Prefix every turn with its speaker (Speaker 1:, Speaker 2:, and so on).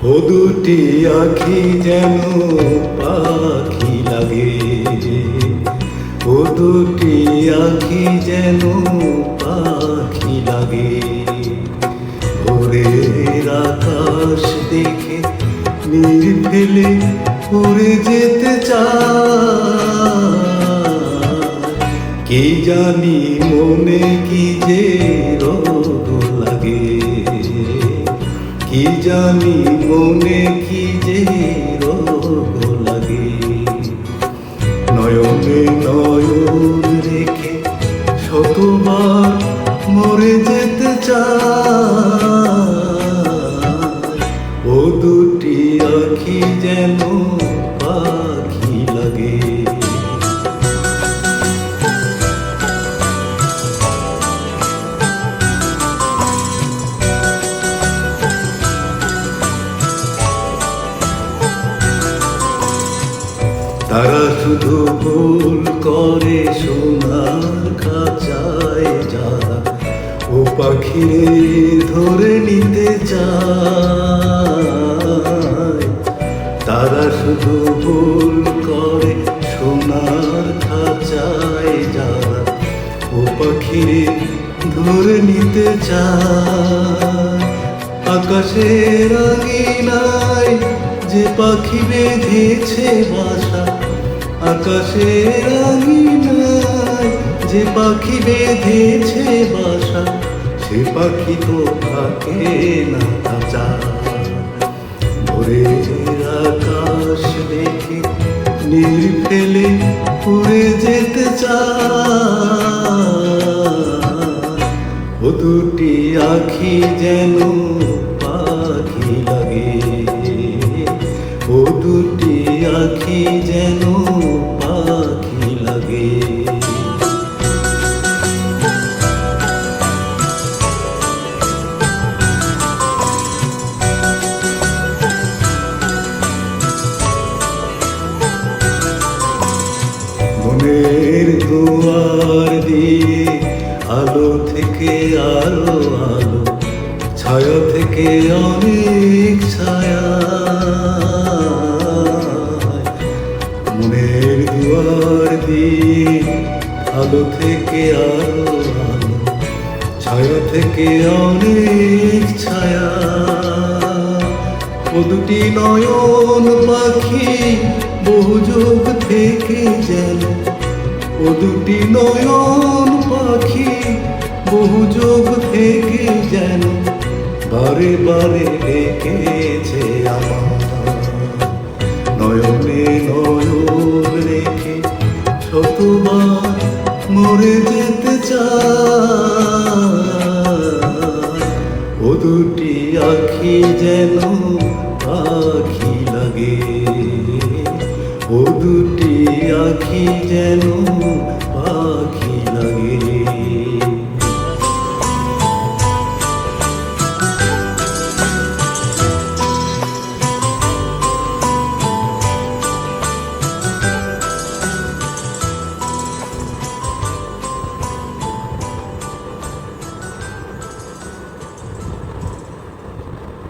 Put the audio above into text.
Speaker 1: ও দুটি আখি যেন পাখি লাগে, ও দুটি আখি যেন পাখি লাগে। ভোরের আকাশ দেখে নীর ফেলে উড়ে যেতে চায়, কি জানি মনে কি যে রোগ লাগে, কি জানি মনে কি যে রোগ লাগে। নয়নে নয়ন রেখে শতবার মরে যেতে চায়, ও দুটি আখি যেন পাখি লাগে। তারা শুধু ভুল করে সোনার খাঁচায় যারা, ও পাখিরে ধরে নিতে চায়। তারা শুধু ভুল করে সোনার খাঁচায় যারা, ও পাখিরে ধরে নিতে চায়। আকাশের আঙিনায় যে পাখি বেঁধেছে বাসা, আকাশের আঙিনায় যে পাখি বেঁধেছে বাসা, সে পাখি তো থাকে না খাঁচা। ভোরের আকাশ দেখে নীর ফেলে উড়ে যেতে চায়, ও দুটি আখি যেন পাখি লাগে, ও দুটি আখি যেন পাখি লাগে। মনের দুয়ার দিয়ে আলো থেকে আলো আলো, ছায়া থেকে অনেক ছায়া। মনের দুয়ার দিয়ে আলো থেকে আলো আলো, ছায়া থেকে অনেক ছায়া। ও দুটি নয়ন পাখি বহু যুগ থেকে যেন, ও দুটি নয়ন পাখি বহু যুগ থেকে যেন বারে বারে ডেকেছে আমার। নয়নে নয়ন রেখে শতবার মরে যেতে চায়, ও দুটি আখি যেন পাখি লাগে, ও দুটি আখি যেন পাখি